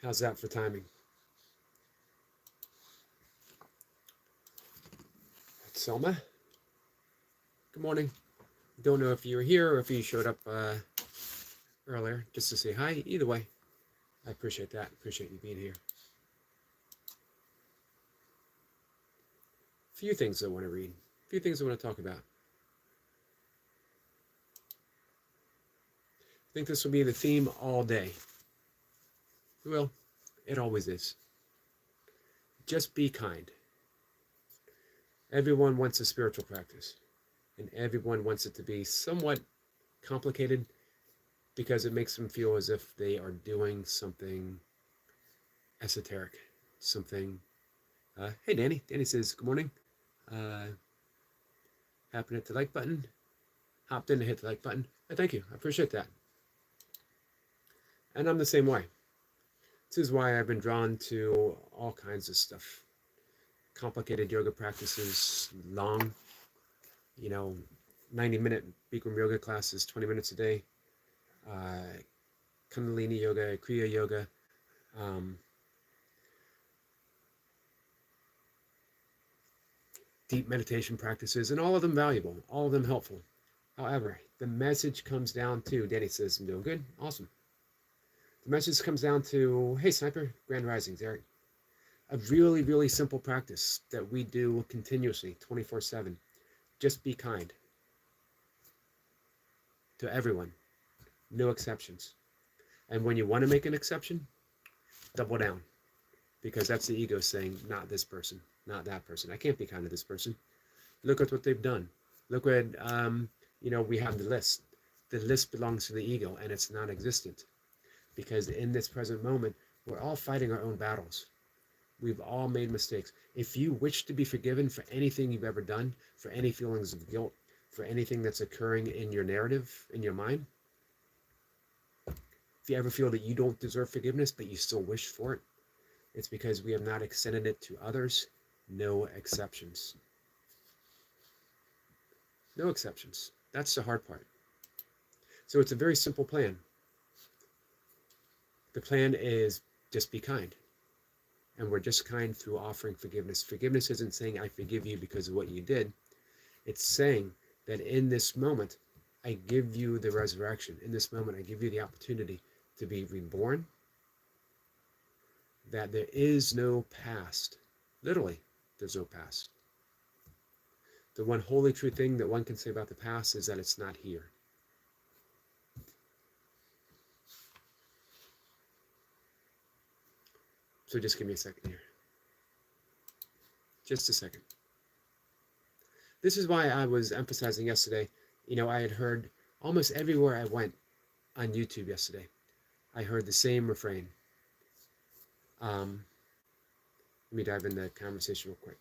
How's that for timing? Selma, good morning. Don't know if you were here or if you showed up earlier just to say hi. Either way, I appreciate that. Appreciate you being here. A few things I want to read. A few things I want to talk about. I think this will be the theme all day. Well, it always is. Just be kind. Everyone wants a spiritual practice, and everyone wants it to be somewhat complicated because it makes them feel as if they are doing something esoteric, something. Hey, Danny. Danny says, good morning. Happened to hit the like button. Hopped in to hit the like button. Thank you. I appreciate that. And I'm the same way. This is why I've been drawn to all kinds of stuff. Complicated yoga practices, long, 90-minute Bikram yoga classes, 20 minutes a day. Kundalini yoga, Kriya yoga. Deep meditation practices, and all of them valuable, all of them helpful. However, the message comes down to, Danny says, I'm doing good, awesome. The message comes down to, hey Sniper, Grand Risings, Eric. A really, really simple practice that we do continuously, 24/7. Just be kind to everyone, no exceptions. And when you want to make an exception, double down, because that's the ego saying, not this person, not that person. I can't be kind to this person. Look at what they've done. Look what, we have the list. The list belongs to the ego, and it's non-existent. Because in this present moment, we're all fighting our own battles. We've all made mistakes. If you wish to be forgiven for anything you've ever done, for any feelings of guilt, for anything that's occurring in your narrative, in your mind, if you ever feel that you don't deserve forgiveness, but you still wish for it, it's because we have not extended it to others. No exceptions. No exceptions. That's the hard part. So it's a very simple plan. The plan is just be kind. And we're just kind through offering forgiveness. Forgiveness isn't saying I forgive you because of what you did. It's saying that in this moment, I give you the resurrection. In this moment, I give you the opportunity to be reborn. That there is no past. Literally, there's no past. The one holy true thing that one can say about the past is that it's not here. So just give me a second here. Just a second. This is why I was emphasizing yesterday, I had heard almost everywhere I went on YouTube yesterday, I heard the same refrain. Let me dive into the conversation real quick.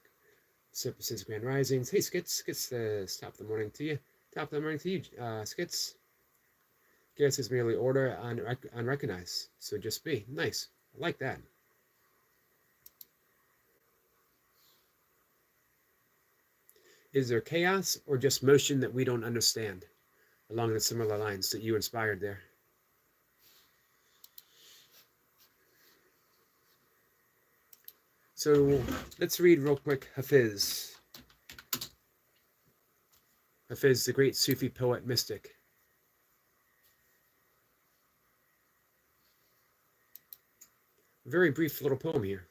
Sip says Grand Risings. Hey, Skits. Skits says top of the morning to you. Top of the morning to you, Skits. Guess is merely order unrecognized. So just be. Nice. I like that. Is there chaos or just motion that we don't understand along the similar lines that you inspired there? So let's read real quick Hafiz. Hafiz, the great Sufi poet mystic. A very brief little poem here,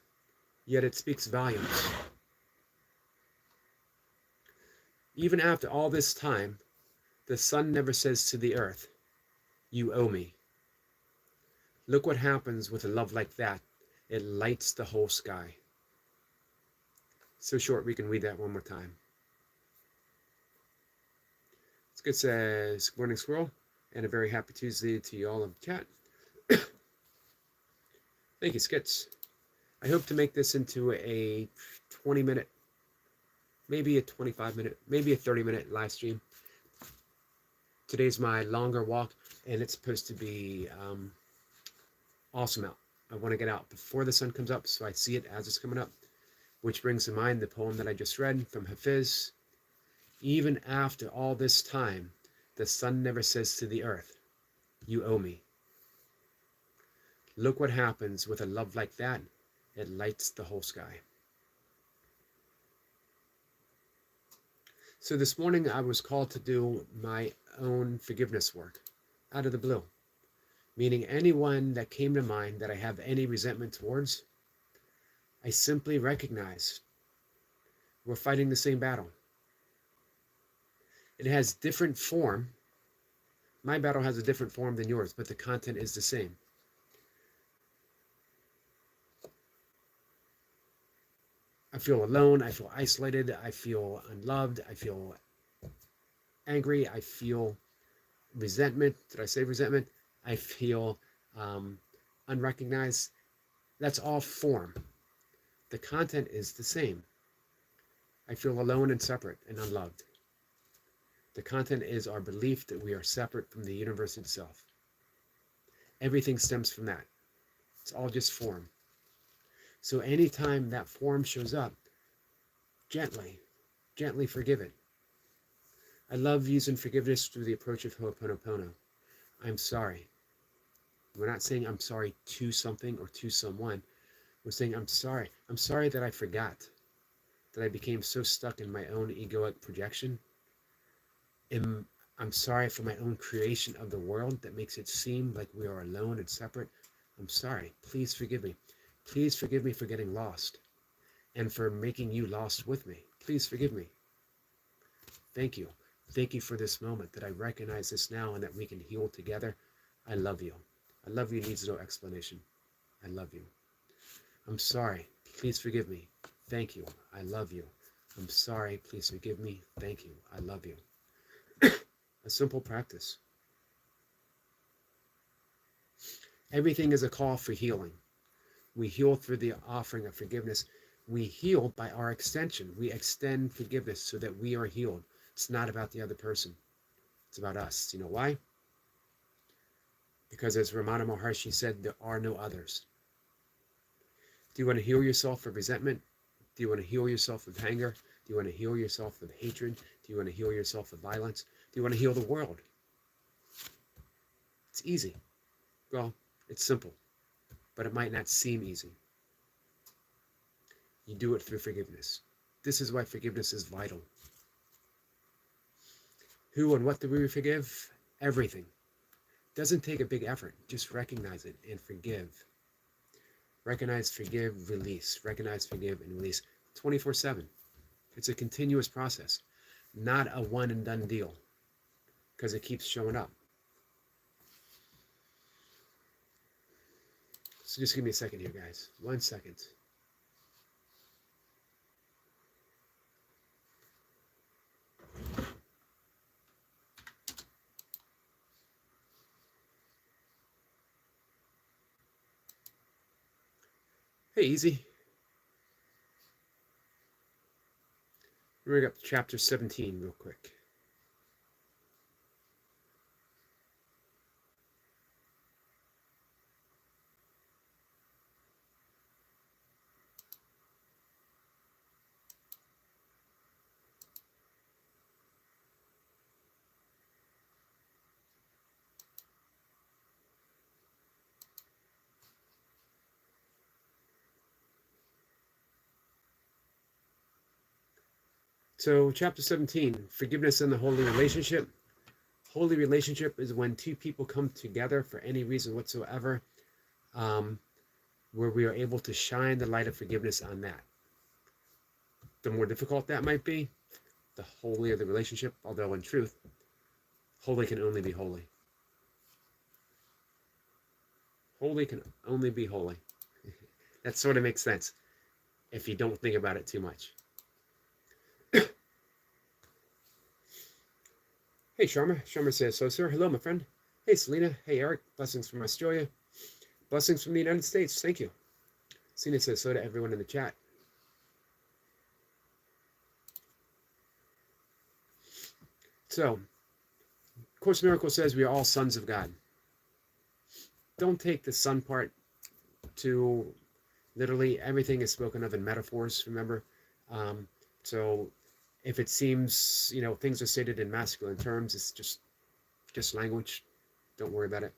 yet it speaks volumes. Even after all this time, the sun never says to the earth, you owe me. Look what happens with a love like that. It lights the whole sky. So short, we can read that one more time. Skit says, good morning, squirrel, and a very happy Tuesday to you all in the chat. Thank you, Skits. I hope to make this into a 20-minute, maybe a 25-minute, maybe a 30-minute live stream. Today's my longer walk, and it's supposed to be awesome out. I want to get out before the sun comes up, so I see it as it's coming up, which brings to mind the poem that I just read from Hafiz. Even after all this time, the sun never says to the earth, you owe me. Look what happens with a love like that. It lights the whole sky. So this morning I was called to do my own forgiveness work out of the blue. Meaning anyone that came to mind that I have any resentment towards, I simply recognize we're fighting the same battle. It has different form. My battle has a different form than yours, but the content is the same. I feel alone, I feel isolated, I feel unloved, I feel angry, I feel resentment. Did I say resentment? I feel unrecognized. That's all form. The content is the same. I feel alone and separate and unloved. The content is our belief that we are separate from the universe itself. Everything stems from that. It's all just form. So anytime that form shows up, gently forgive it. I love using forgiveness through the approach of Ho'oponopono. I'm sorry. We're not saying I'm sorry to something or to someone. We're saying I'm sorry. I'm sorry that I forgot, that I became so stuck in my own egoic projection. I'm sorry for my own creation of the world that makes it seem like we are alone and separate. I'm sorry. Please forgive me. Please forgive me for getting lost and for making you lost with me. Please forgive me. Thank you. Thank you for this moment that I recognize this now and that we can heal together. I love you. I love you needs no explanation. I love you. I'm sorry. Please forgive me. Thank you. I love you. I'm sorry. Please forgive me. Thank you. I love you. A simple practice. Everything is a call for healing. We heal through the offering of forgiveness. We heal by our extension. We extend forgiveness so that we are healed. It's not about the other person. It's about us. You know why? Because as Ramana Maharshi said, there are no others. Do you want to heal yourself of resentment? Do you want to heal yourself of anger? Do you want to heal yourself of hatred? Do you want to heal yourself of violence? Do you want to heal the world? It's easy. Well, it's simple, but it might not seem easy. You do it through forgiveness. This is why forgiveness is vital. Who and what do we forgive? Everything. Doesn't take a big effort. Just recognize it and forgive. Recognize, forgive, release. Recognize, forgive, and release 24/7. It's a continuous process, not a one and done deal, because it keeps showing up. So just give me a second here, guys. 1 second. Hey, easy. Bring up chapter 17 real quick. So chapter 17, forgiveness and the holy relationship. Holy relationship is when two people come together for any reason whatsoever, where we are able to shine the light of forgiveness on that. The more difficult that might be, the holier the relationship, although in truth, holy can only be holy. Holy can only be holy. That sort of makes sense if you don't think about it too much. Hey, Sharma. Sharma says, so, sir. Hello, my friend. Hey, Selena. Hey, Eric. Blessings from Australia. Blessings from the United States. Thank you. Selena says, so to everyone in the chat. So, Course in Miracles says we are all sons of God. Don't take the son part to literally. Everything is spoken of in metaphors, remember? So if it seems, things are stated in masculine terms, it's just language. Don't worry about it.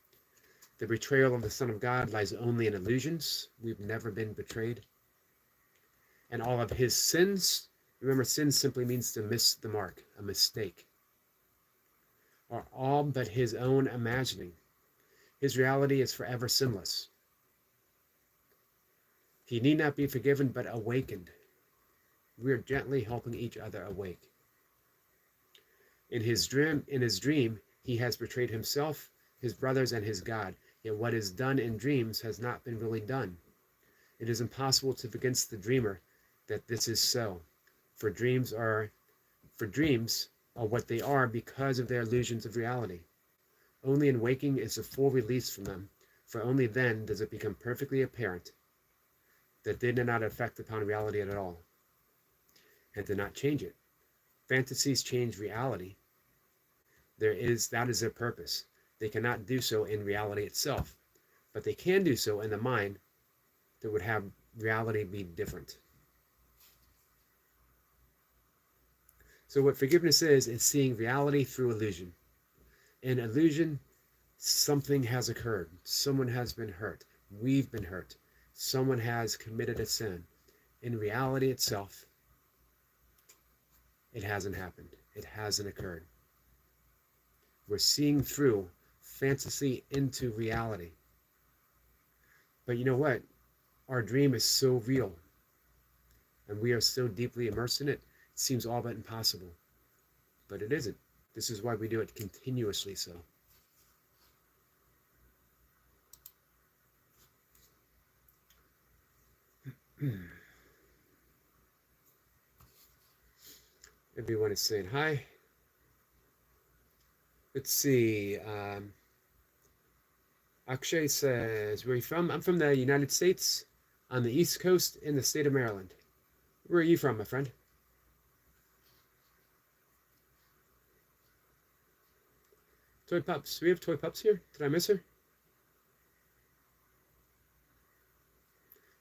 The betrayal of the Son of God lies only in illusions. We've never been betrayed. And all of his sins, remember, sin simply means to miss the mark, a mistake, are all but his own imagining. His reality is forever sinless. He need not be forgiven, but awakened. We are gently helping each other awake. In his dream, he has betrayed himself, his brothers, and his God. Yet what is done in dreams has not been really done. It is impossible to convince the dreamer that this is so, for dreams are what they are because of their illusions of reality. Only in waking is the full release from them, for only then does it become perfectly apparent that they did not affect upon reality at all, and did not change it. Fantasies change reality. That is their purpose. They cannot do so in reality itself, but they can do so in the mind that would have reality be different. So what forgiveness is seeing reality through illusion. In illusion, something has occurred. Someone has been hurt. We've been hurt. Someone has committed a sin. In reality itself, it hasn't happened. It hasn't occurred. We're seeing through fantasy into reality. But you know what? Our dream is so real, and we are so deeply immersed in it, it seems all but impossible. But it isn't. This is why we do it continuously so. Everyone is saying hi. Let's see. Akshay says, where are you from? I'm from the United States, on the East Coast in the state of Maryland. Where are you from, my friend? Toy Pups. Do we have Toy Pups here? Did I miss her?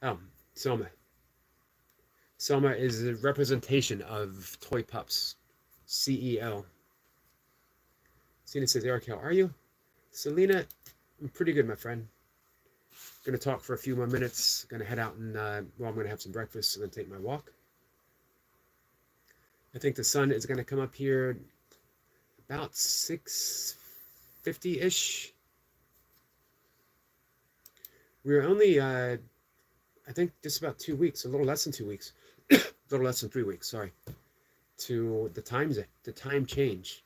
Oh, Selma. Selma is a representation of Toy Pups. CEO. Selena says, Eric, how are you? Selena, I'm pretty good, my friend. Going to talk for a few more minutes. Going to head out and, I'm going to have some breakfast and then take my walk. I think the sun is going to come up here about 6:50-ish. We're only, I think, just about 2 weeks, a little less than 2 weeks, a little less than 3 weeks, sorry, to the time change.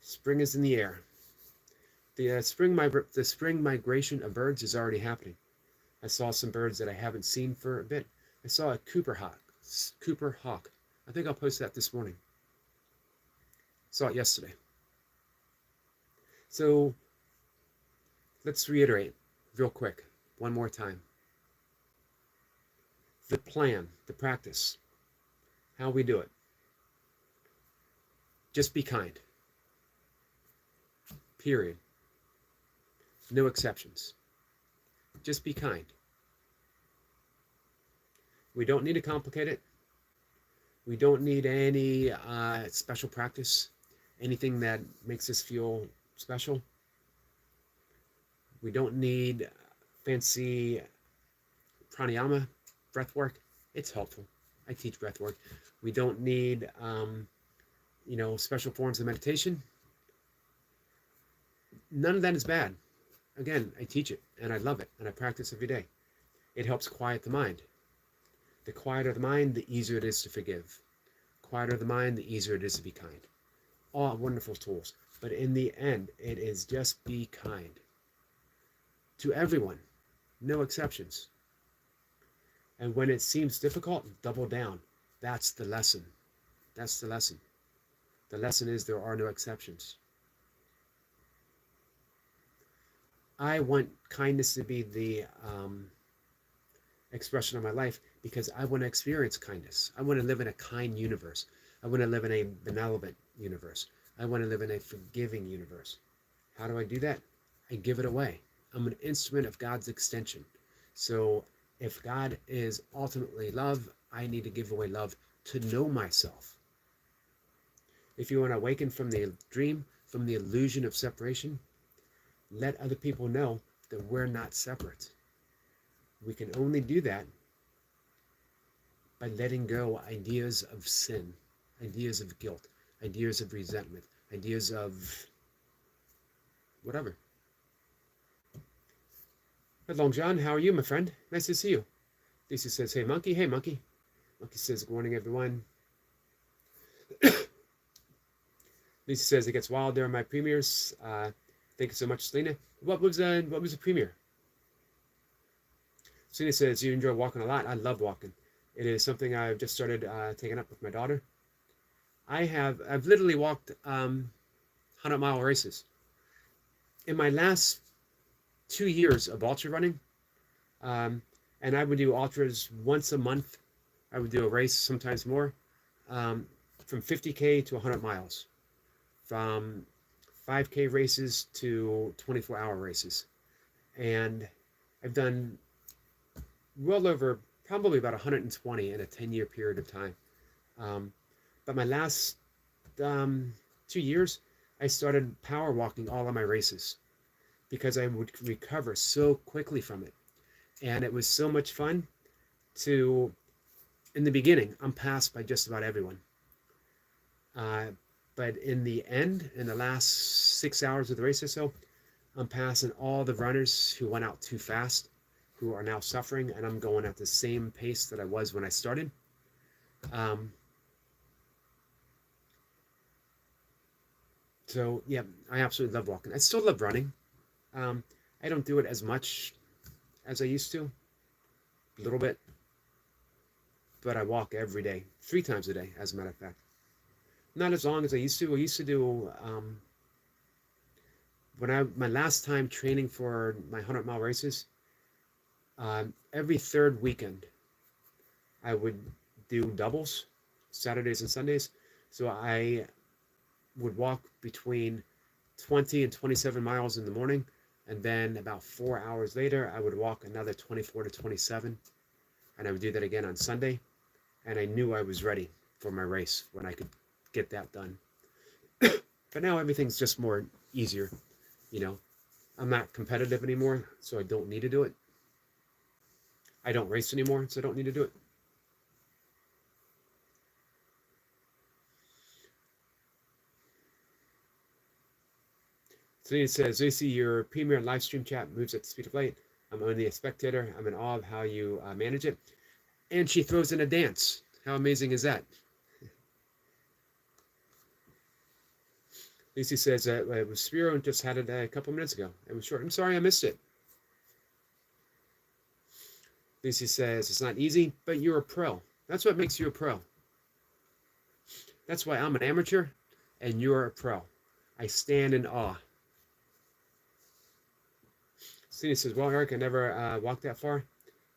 Spring is in the air. The spring migration of birds is already happening. I saw some birds that I haven't seen for a bit. I saw a Cooper hawk. I think I'll post that this morning. Saw it yesterday. So let's reiterate real quick one more time. The plan, the practice, how we do it. Just be kind. Period. No exceptions. Just be kind. We don't need to complicate it. We don't need any special practice, anything that makes us feel special. We don't need fancy pranayama, breath work. It's helpful. I teach breath work. We don't need, special forms of meditation. None of that is bad. Again, I teach it, and I love it, and I practice every day. It helps quiet the mind. The quieter the mind, the easier it is to forgive. Quieter the mind, the easier it is to be kind. All wonderful tools. But in the end, it is just be kind. To everyone. No exceptions. And when it seems difficult, double down. That's the lesson. That's the lesson. The lesson is there are no exceptions. I want kindness to be the expression of my life because I want to experience kindness. I want to live in a kind universe. I want to live in a benevolent universe. I want to live in a forgiving universe. How do I do that? I give it away. I'm an instrument of God's extension. So if God is ultimately love, I need to give away love to know myself. If you want to awaken from the dream, from the illusion of separation, let other people know that we're not separate. We can only do that by letting go ideas of sin, ideas of guilt, ideas of resentment, ideas of whatever. But Long John, how are you, my friend? Nice to see you. Lisa says, hey, Monkey. Hey, Monkey. Monkey says, good morning, everyone. Lisa says, it gets wild during my premieres. Thank you so much, Selena. What was the premiere? Selena says, you enjoy walking a lot. I love walking. It is something I've just started taking up with my daughter. I've literally walked 100-mile races. In my last 2 years of ultra running, and I would do ultras once a month. I would do a race, sometimes more, from 50K to 100 miles, from 5K races to 24-hour races. And I've done well over probably about 120 in a 10-year period of time. But my last 2 years, I started power walking all of my races because I would recover so quickly from it. And it was so much fun to, in the beginning, I'm passed by just about everyone. But in the end, in the last 6 hours of the race or so, I'm passing all the runners who went out too fast, who are now suffering, and I'm going at the same pace that I was when I started. So yeah, I absolutely love walking. I still love running. I don't do it as much as I used to, a little bit, but I walk every day, 3 times a day, as a matter of fact. Not as long as I used to. I used to do, my last time training for my 100-mile races, every third weekend, I would do doubles, Saturdays and Sundays. So I would walk between 20 and 27 miles in the morning, and then about 4 hours later, I would walk another 24 to 27, and I would do that again on Sunday, and I knew I was ready for my race when I could get that done. But now everything's just more easier, you know. I'm not competitive anymore, so I don't need to do it. I don't race anymore, so I don't need to do it. So it says, Lucy, your premier live stream chat moves at the speed of light. I'm only a spectator. I'm in awe of how you manage it. And she throws in a dance. How amazing is that? Lucy says, it was Spiro and just had it a couple minutes ago. It was short. I'm sorry I missed it. Lucy says, it's not easy, but you're a pro. That's what makes you a pro. That's why I'm an amateur and you're a pro. I stand in awe. Stina says, well, Eric, I never walked that far.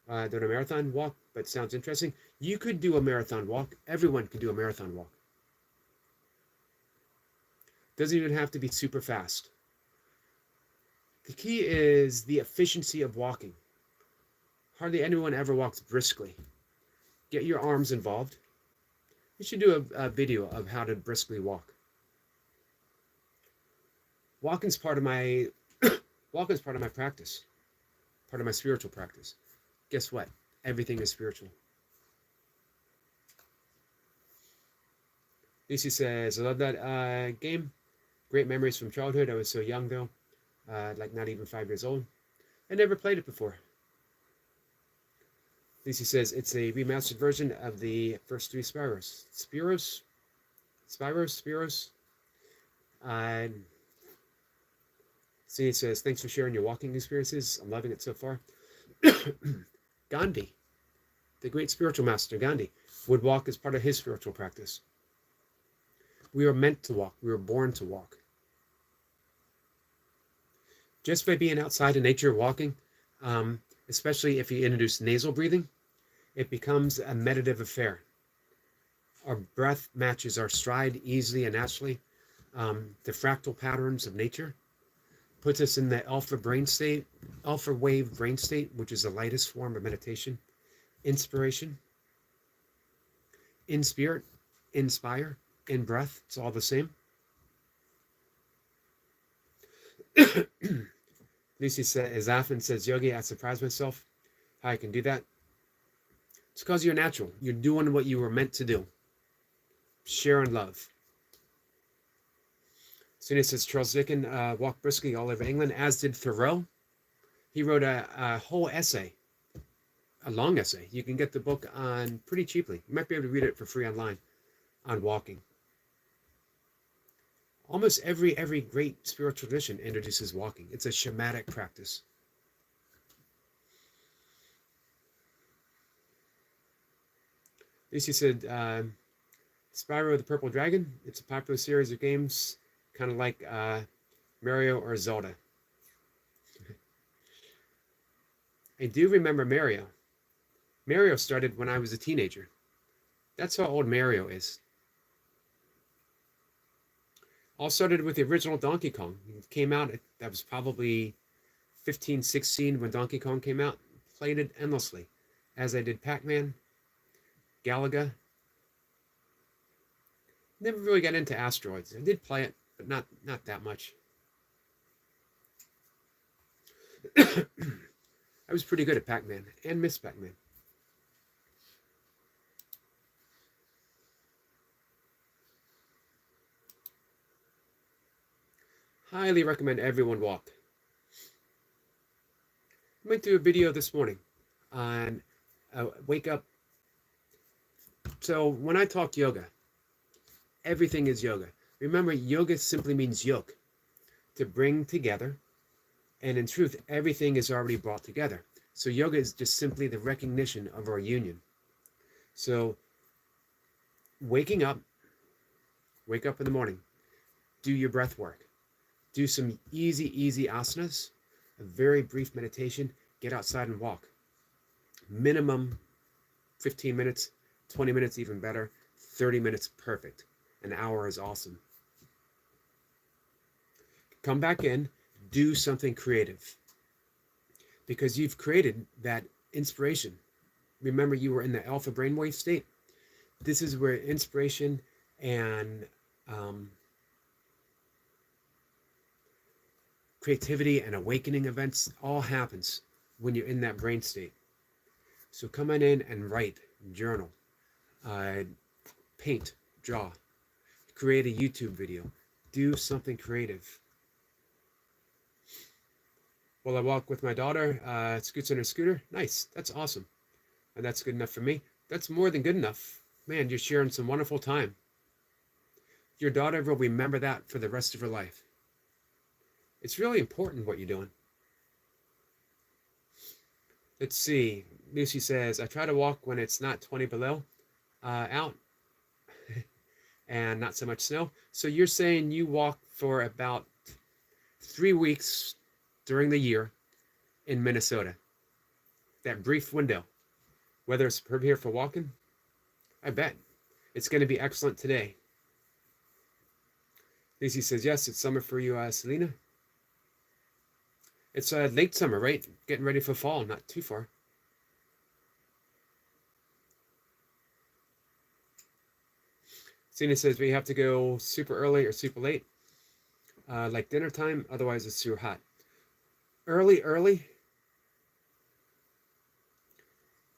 Done a marathon walk, but sounds interesting. You could do a marathon walk. Everyone could do a marathon walk. Doesn't even have to be super fast. The key is the efficiency of walking. Hardly anyone ever walks briskly. Get your arms involved. You should do a video of how to briskly walk. Walking's part of my practice, part of my spiritual practice. Guess what? Everything is spiritual. Lucy says, I love that game. Great memories from childhood. I was so young though, like not even 5 years old. I never played it before. Lucy says, it's a remastered version of the first 3 Spyros. Spyros? Cindy says, thanks for sharing your walking experiences. I'm loving it so far. Gandhi, the great spiritual master Gandhi, would walk as part of his spiritual practice. We are meant to walk. We were born to walk. Just by being outside in nature walking, especially if you introduce nasal breathing, it becomes a meditative affair. Our breath matches our stride easily and naturally. The fractal patterns of nature puts us in the alpha wave brain state, which is the lightest form of meditation. Inspiration, in spirit, inspire, in breath, it's all the same. Lucy says, often says, Yogi, I surprise myself how I can do that. It's because you're natural. You're doing what you were meant to do. Share and love. Sonia says, Charles Dickens walked briskly all over England, as did Thoreau. He wrote a whole essay, a long essay. You can get the book on pretty cheaply. You might be able to read it for free online on walking. Almost every great spiritual tradition introduces walking. It's a shamanic practice. Lucy said, Spyro the Purple Dragon. It's a popular series of games, kind of like Mario or Zelda. I do remember Mario. Mario started when I was a teenager. That's how old Mario is. All started with the original Donkey Kong. It came out, that was probably 15, 16 when Donkey Kong came out. Played it endlessly, as I did Pac-Man, Galaga. Never really got into Asteroids. I did play it, but not that much. I was pretty good at Pac-Man and Miss Pac-Man. Highly recommend everyone walk. I might do a video this morning on wake up. So when I talk yoga, everything is yoga. Remember, yoga simply means yoke, to bring together. And in truth, everything is already brought together. So yoga is just simply the recognition of our union. So wake up in the morning, do your breath work. Do some easy asanas, a very brief meditation, get outside and walk. Minimum 15 minutes, 20 minutes even better, 30 minutes perfect. An hour is awesome. Come back in, do something creative. Because you've created that inspiration. Remember, you were in the alpha brainwave state. This is where inspiration and creativity and awakening events all happens when you're in that brain state. So come on in and write, journal, paint, draw, create a YouTube video, do something creative. While I walk with my daughter, scoots on her scooter. Nice, that's awesome. And that's good enough for me. That's more than good enough. Man, you're sharing some wonderful time. Your daughter will remember that for the rest of her life. It's really important what you're doing. Let's see. Lucy says, I try to walk when it's not 20 below out and not so much snow. So you're saying you walk for about 3 weeks during the year in Minnesota. That brief window. Whether it's superb here for walking, I bet. It's going to be excellent today. Lucy says, yes, it's summer for you, Selena. It's late summer, right? Getting ready for fall, not too far. Selena says, we have to go super early or super late, like dinner time, otherwise it's too hot. Early,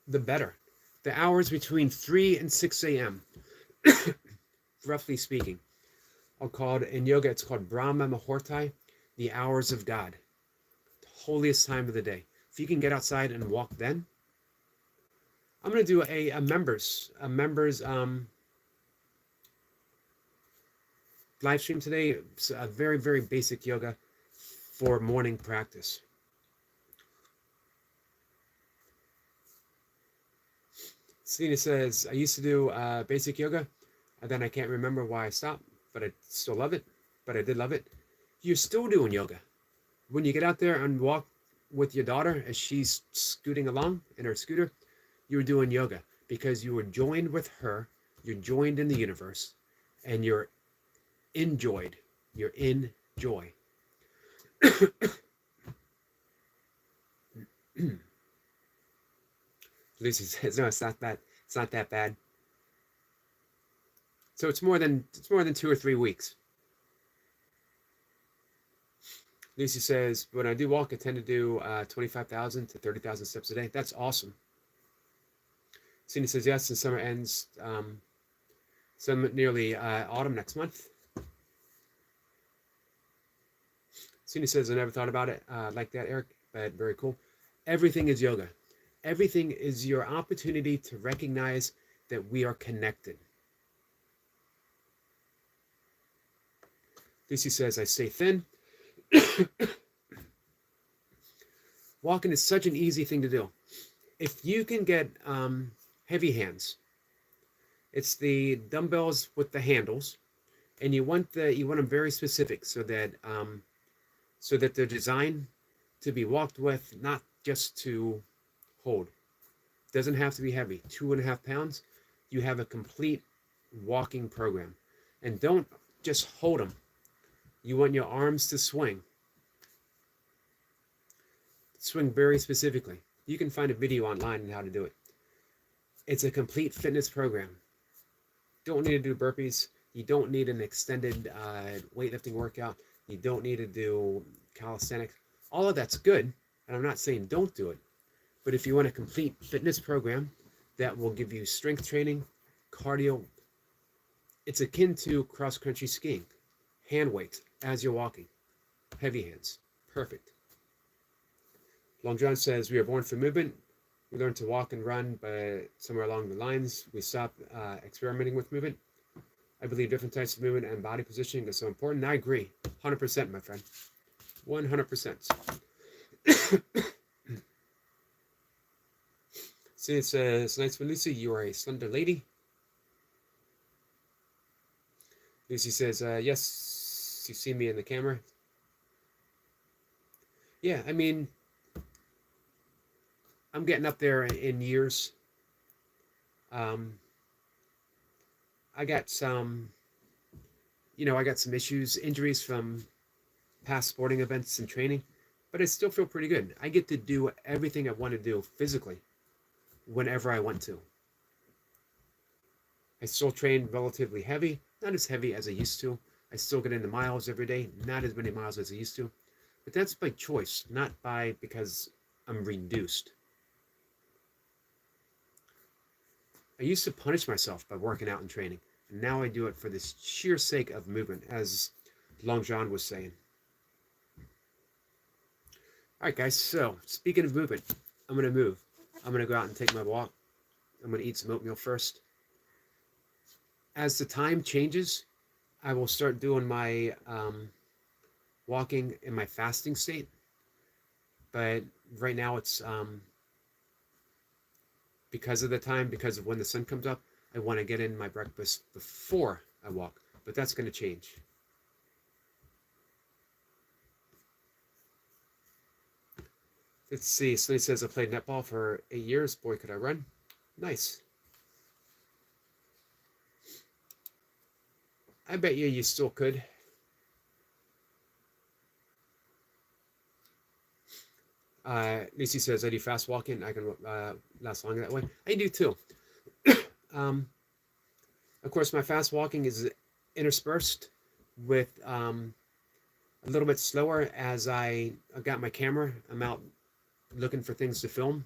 the better. The hours between 3 and 6 a.m., roughly speaking, are called, in yoga, it's called Brahma Muhurta, the hours of God. Holiest time of the day. If you can get outside and walk then. I'm going to do a members live stream today. It's a very basic yoga for morning practice. Selena says, I used to do basic yoga, and then I can't remember why I stopped, but I still love it. But I did love it. You're still doing yoga. When you get out there and walk with your daughter as she's scooting along in her scooter, you're doing yoga because you were joined with her, you're joined in the universe, and you're enjoyed. You're in joy. Lucy says, no, it's not that bad. So it's more than 2 or 3 weeks. Lucy says, when I do walk, I tend to do 25,000 to 30,000 steps a day. That's awesome. Cindy says, yes, and summer ends some nearly autumn next month. Cindy says, I never thought about it like that, Eric, but very cool. Everything is yoga. Everything is your opportunity to recognize that we are connected. Lucy says, I stay thin. Walking is such an easy thing to do. If you can get heavy hands, it's the dumbbells with the handles, and you want them very specific so that they're designed to be walked with, not just to hold. It doesn't have to be heavy. 2.5 pounds, you have a complete walking program. And don't just hold them. You want your arms to swing. Swing very specifically. You can find a video online on how to do it. It's a complete fitness program. Don't need to do burpees. You don't need an extended weightlifting workout. You don't need to do calisthenics. All of that's good, and I'm not saying don't do it. But if you want a complete fitness program that will give you strength training, cardio, it's akin to cross-country skiing. Hand weights as you're walking. Heavy hands. Perfect. Long John says, we are born for movement. We learn to walk and run, but somewhere along the lines, we stop experimenting with movement. I believe different types of movement and body positioning is so important. I agree. 100%, my friend. 100%. See, it says, nice for Lucy, you are a slender lady. Lucy says, yes, you see me in the camera. Yeah, I mean, I'm getting up there in years. I got some issues, injuries from past sporting events and training, but I still feel pretty good. I get to do everything I want to do physically whenever I want to. I still train relatively heavy, not as heavy as I used to. I still get into miles every day, not as many miles as I used to. But that's by choice, not because I'm reduced. I used to punish myself by working out and training, and now I do it for the sheer sake of movement, as Long John was saying. All right, guys, so speaking of movement, I'm going to move. I'm going to go out and take my walk. I'm going to eat some oatmeal first. As the time changes, I will start doing my walking in my fasting state. But right now it's because of the time, because of when the sun comes up, I want to get in my breakfast before I walk. But that's going to change. Let's see. Somebody says I played netball for 8 years. Boy, could I run. Nice. I bet you still could. Lucy says, I do fast walking. I can last longer that way. I do too. Of course, my fast walking is interspersed with a little bit slower as I got my camera. I'm out looking for things to film.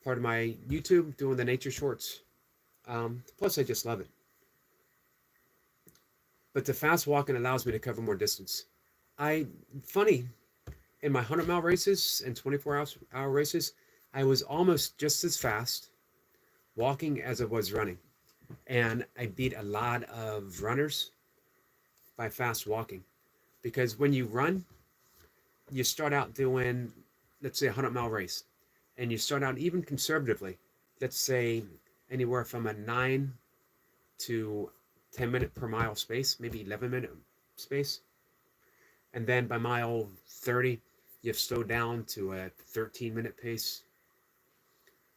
Part of my YouTube, doing the nature shorts. Plus, I just love it. But the fast walking allows me to cover more distance. Funny, in my 100-mile races and 24-hour races, I was almost just as fast walking as I was running. And I beat a lot of runners by fast walking. Because when you run, you start out doing, let's say, a 100-mile race. And you start out even conservatively, let's say anywhere from a 9 to 10-minute per mile space, maybe 11-minute space. And then by mile 30, you've slowed down to a 13-minute pace.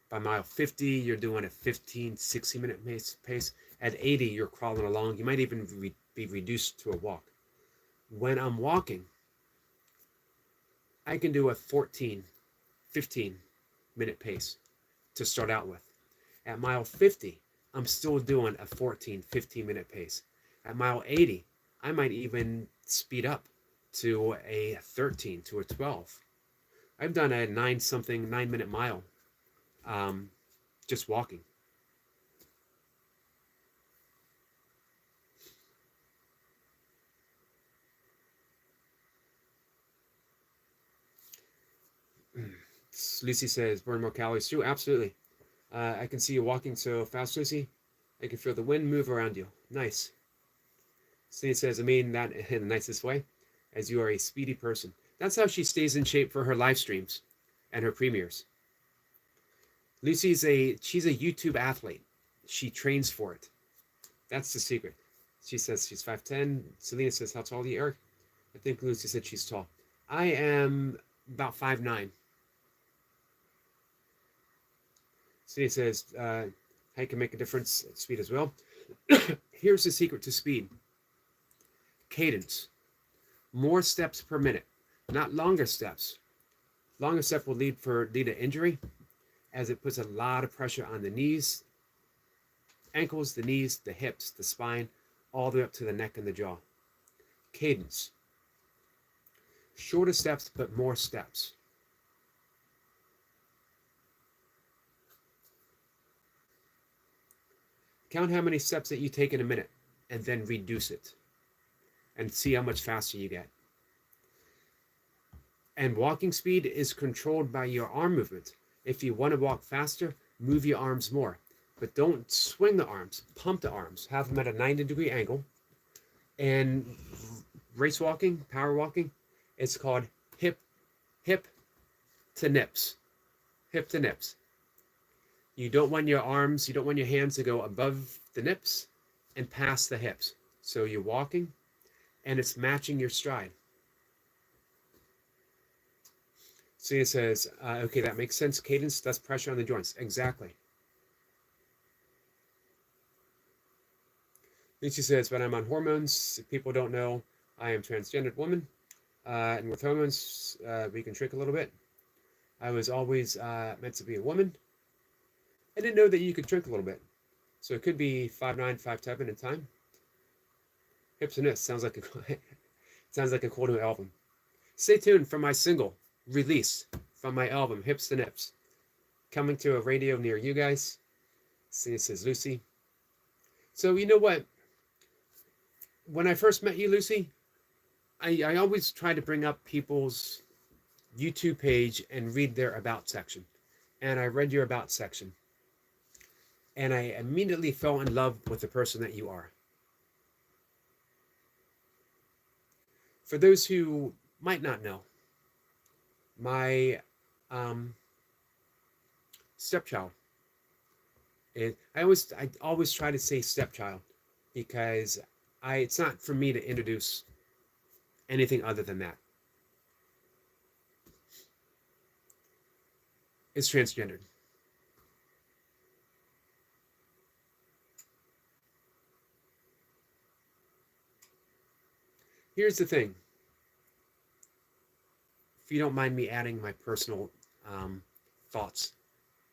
By mile 50, you're doing a 15, 60-minute pace. At 80, you're crawling along. You might even be reduced to a walk. When I'm walking, I can do a 14, 15-minute pace to start out with. At mile 50, I'm still doing a 14, 15-minute pace. At mile 80, I might even speed up to a 13 to a 12. I've done a 9-minute mile just walking. Lucy says, burn more calories. True, absolutely. I can see you walking so fast, Lucy. I can feel the wind move around you. Nice. Cindy says, I mean that in the nicest way, as you are a speedy person. That's how she stays in shape for her live streams and her premieres. She's a YouTube athlete. She trains for it. That's the secret. She says she's 5'10". Selena says, how tall are you, Eric? I think Lucy said she's tall. I am about 5'9". Selena says, height can make a difference at speed as well. Here's the secret to speed. Cadence. More steps per minute, not longer steps. Longer step will lead to injury, as it puts a lot of pressure on the knees, ankles, the knees, the hips, the spine, all the way up to the neck and the jaw. Cadence. Shorter steps, but more steps. Count how many steps that you take in a minute, and then reduce it, and see how much faster you get. And walking speed is controlled by your arm movement. If you want to walk faster, move your arms more. But don't swing the arms, pump the arms. Have them at a 90-degree angle. And race walking, power walking, it's called hip to nips. Hip to nips. You don't want your arms, you don't want your hands to go above the nips and past the hips. So you're walking, and it's matching your stride. So it says, okay, that makes sense. Cadence, that's pressure on the joints. Exactly. Lucy says, but I'm on hormones. If people don't know, I am a transgendered woman. And with hormones, we can shrink a little bit. I was always meant to be a woman. I didn't know that you could shrink a little bit. So it could be 5'9", 5'10" in time. Hips and This sounds like a cool new album. Stay tuned for my single release from my album Hips to Nips, coming to a radio near you guys. This is Lucy. So you know what? When I first met you, Lucy, I always try to bring up people's YouTube page and read their about section. And I read your about section. And I immediately fell in love with the person that you are. For those who might not know, my stepchild. I always try to say stepchild because it's not for me to introduce anything other than that. It's transgendered. Here's the thing. If you don't mind me adding my personal thoughts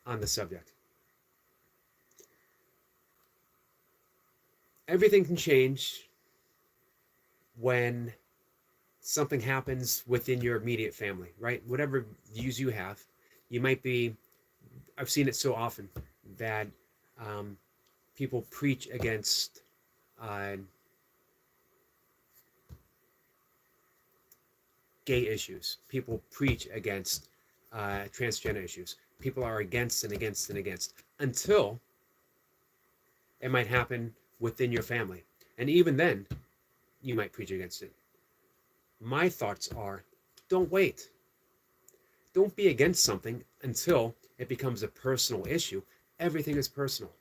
on the subject. Everything can change when something happens within your immediate family, right? Whatever views you have, you might be, I've seen it so often that people preach against gay issues. People preach against transgender issues. People are against and against and against until it might happen within your family. And even then, you might preach against it. My thoughts are, don't wait. Don't be against something until it becomes a personal issue. Everything is personal.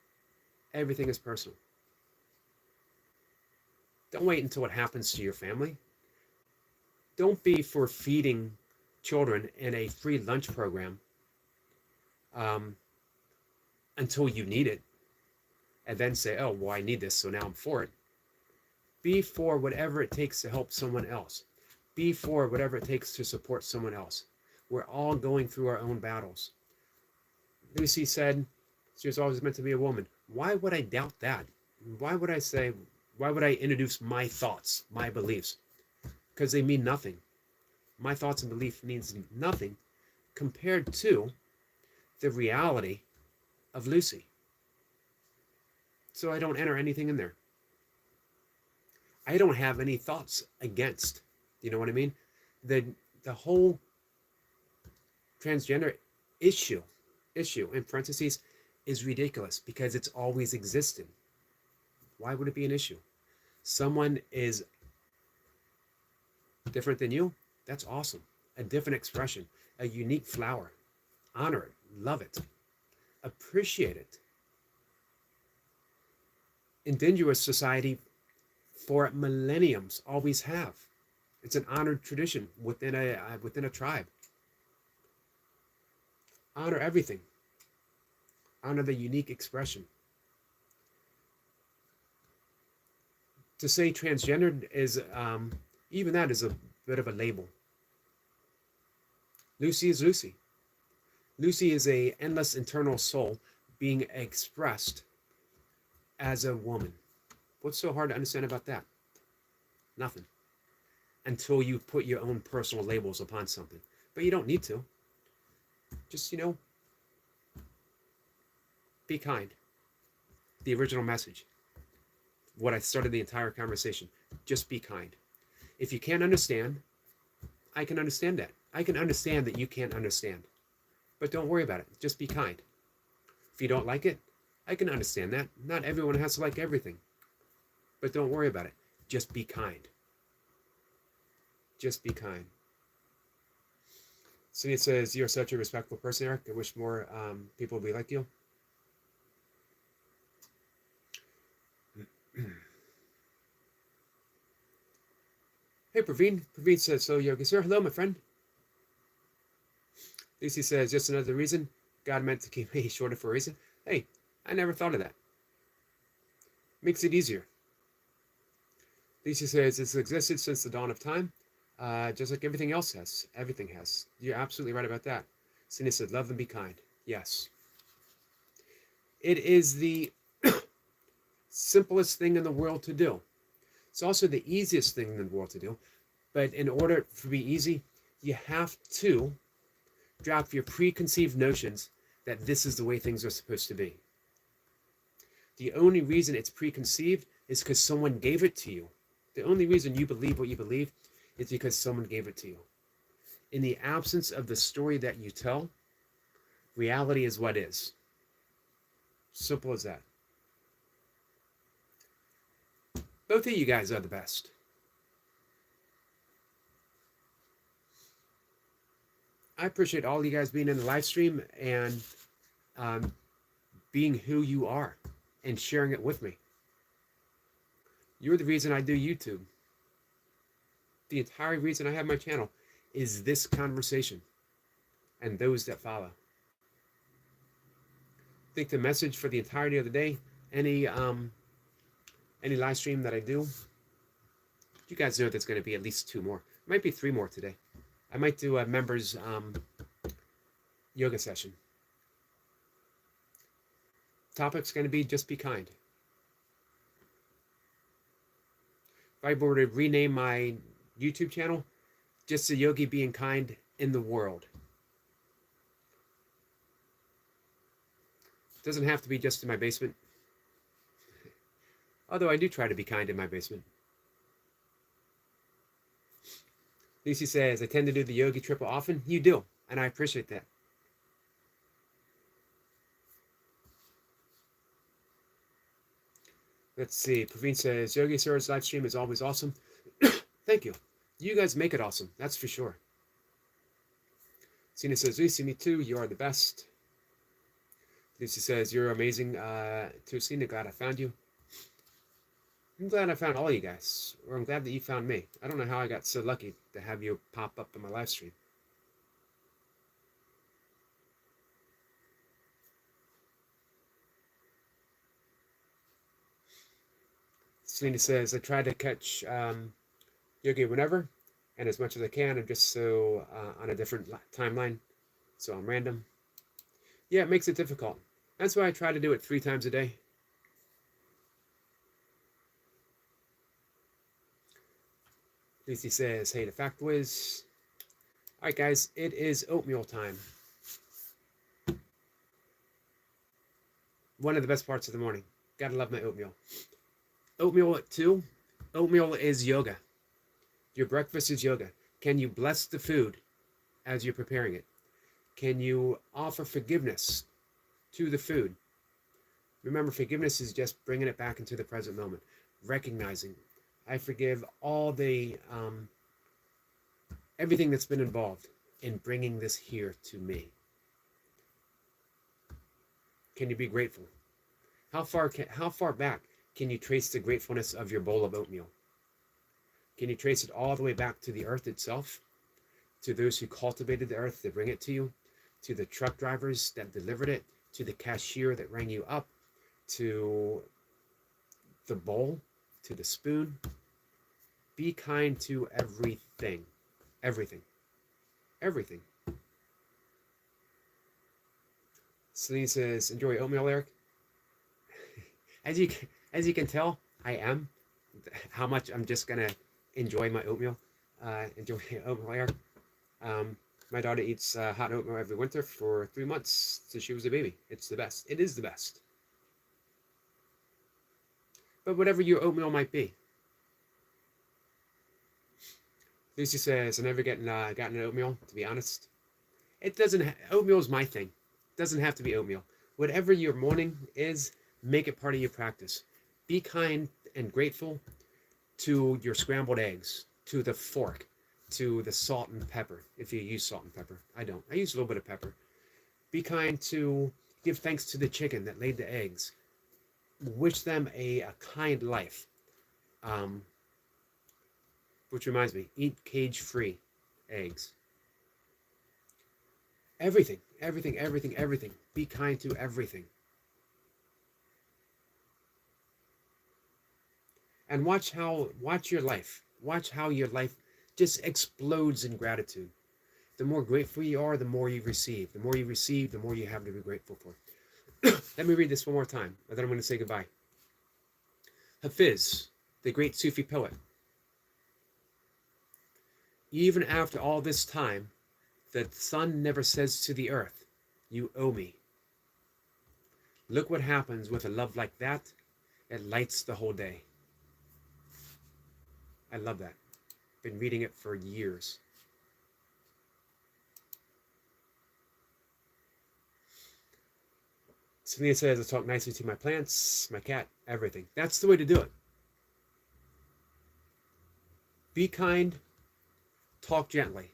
Everything is personal. Don't wait until it happens to your family. Don't be for feeding children in a free lunch program until you need it. And then say, oh, well, I need this, so now I'm for it. Be for whatever it takes to help someone else. Be for whatever it takes to support someone else. We're all going through our own battles. Lucy said she was always meant to be a woman. Why would I doubt that? Why would I introduce my thoughts, my beliefs? because they mean nothing. My thoughts and belief means nothing compared to the reality of Lucy. So I don't enter anything in there. I don't have any thoughts against. You know what I mean? The whole transgender issue in parentheses is ridiculous because it's always existed. Why would it be an issue? Someone is different than you, that's awesome. A different expression, a unique flower. Honor it, love it, appreciate it. Indigenous society for millenniums always have. It's an honored tradition within a tribe. Honor everything. Honor the unique expression. To say transgendered is, even that is a bit of a label. Lucy is Lucy. Lucy is a endless internal soul being expressed as a woman. What's so hard to understand about that? Nothing. Until you put your own personal labels upon something. But you don't need to. Just, be kind. The original message. What I started the entire conversation. Just be kind. If you can't understand, I can understand that. I can understand that you can't understand. But don't worry about it. Just be kind. If you don't like it, I can understand that. Not everyone has to like everything. But don't worry about it. Just be kind. Just be kind. Cindy says, you're such a respectful person, Eric. I wish more people would be like you. Hey, Praveen. Praveen says, so Yogi, sir. Hello, my friend. Lucy says, just another reason. God meant to keep me shorter for a reason. Hey, I never thought of that. Makes it easier. Lucy says, it's existed since the dawn of time, just like everything else has. Everything has. You're absolutely right about that. Cindy said, love and be kind. Yes. It is the simplest thing in the world to do. It's also the easiest thing in the world to do. But in order to be easy, you have to drop your preconceived notions that this is the way things are supposed to be. The only reason it's preconceived is because someone gave it to you. The only reason you believe what you believe is because someone gave it to you. In the absence of the story that you tell, reality is what is. Simple as that. Both of you guys are the best. I appreciate all you guys being in the live stream and being who you are and sharing it with me. You're the reason I do YouTube. The entire reason I have my channel is this conversation and those that follow. I think the message for the entirety of the day, any live stream that I do, you guys know there's going to be at least 2 more. It might be 3 more today. I might do a members yoga session. Topic's going to be just be kind. If I were to rename my YouTube channel, just a Yogi being kind in the world. It doesn't have to be just in my basement. Although I do try to be kind in my basement. Lucy says, I tend to do the Yogi triple often. You do, and I appreciate that. Let's see. Praveen says, Yogi Sir's live stream is always awesome. Thank you. You guys make it awesome. That's for sure. Cena says, Lucy, me too. You are the best. Lucy says, you're amazing. Too, Cena, glad I found you. I'm glad I found all you guys. Or I'm glad that you found me. I don't know how I got so lucky to have you pop up in my live stream. Selena says, I try to catch Yogi whenever and as much as I can. I'm just so on a different timeline, so I'm random. Yeah, it makes it difficult. That's why I try to do it 3 times a day. Lucy says, hey, the fact was, all right, guys, it is oatmeal time. One of the best parts of the morning. Gotta love my oatmeal. Oatmeal, too. Oatmeal is yoga. Your breakfast is yoga. Can you bless the food as you're preparing it? Can you offer forgiveness to the food? Remember, forgiveness is just bringing it back into the present moment. Recognizing, I forgive all the, everything that's been involved in bringing this here to me. Can you be grateful? How far back can you trace the gratefulness of your bowl of oatmeal? Can you trace it all the way back to the earth itself? To those who cultivated the earth to bring it to you? To the truck drivers that delivered it? To the cashier that rang you up? To the bowl? To the spoon? Be kind to everything. Everything. Everything. Celine says, enjoy oatmeal, Eric. As you can tell, I am. How much I'm just gonna enjoy my oatmeal. Enjoy oatmeal, Eric. My daughter eats hot oatmeal every winter for 3 months since she was a baby. It's the best. It is the best. But whatever your oatmeal might be. Lucy says, I never gotten an oatmeal, to be honest. It doesn't. Oatmeal is my thing. It doesn't have to be oatmeal. Whatever your morning is, make it part of your practice. Be kind and grateful to your scrambled eggs, to the fork, to the salt and pepper, if you use salt and pepper. I don't. I use a little bit of pepper. Be kind to, give thanks to the chicken that laid the eggs. Wish them a kind life. Which reminds me, eat cage-free eggs. Everything, everything, everything, everything. Be kind to everything. And watch your life. Watch how your life just explodes in gratitude. The more grateful you are, the more you receive. The more you receive, the more you have to be grateful for. Let me read this one more time, and then I'm going to say goodbye. Hafiz, the great Sufi poet. Even after all this time, the sun never says to the earth, you owe me. Look what happens with a love like that. It lights the whole day. I love that. Been reading it for years. Selena says, I talk nicely to my plants, my cat, everything. That's the way to do it. Be kind, talk gently,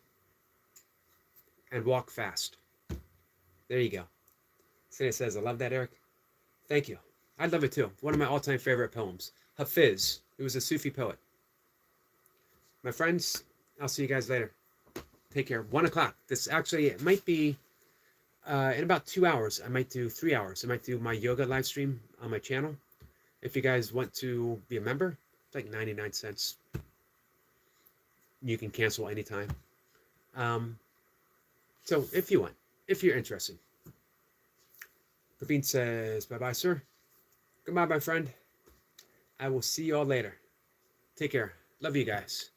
and walk fast. There you go. Selena says, I love that, Eric. Thank you. I love it too. One of my all-time favorite poems. Hafiz. He was a Sufi poet. My friends, I'll see you guys later. Take care. 1 o'clock. This actually, it might be in about 2 hours. I might do 3 hours. I might do my yoga live stream on my channel. If you guys want to be a member, it's like 99 cents. You can cancel anytime. So if you want, if you're interested. Praveen says, bye-bye, sir. Goodbye, my friend. I will see you all later. Take care. Love you guys.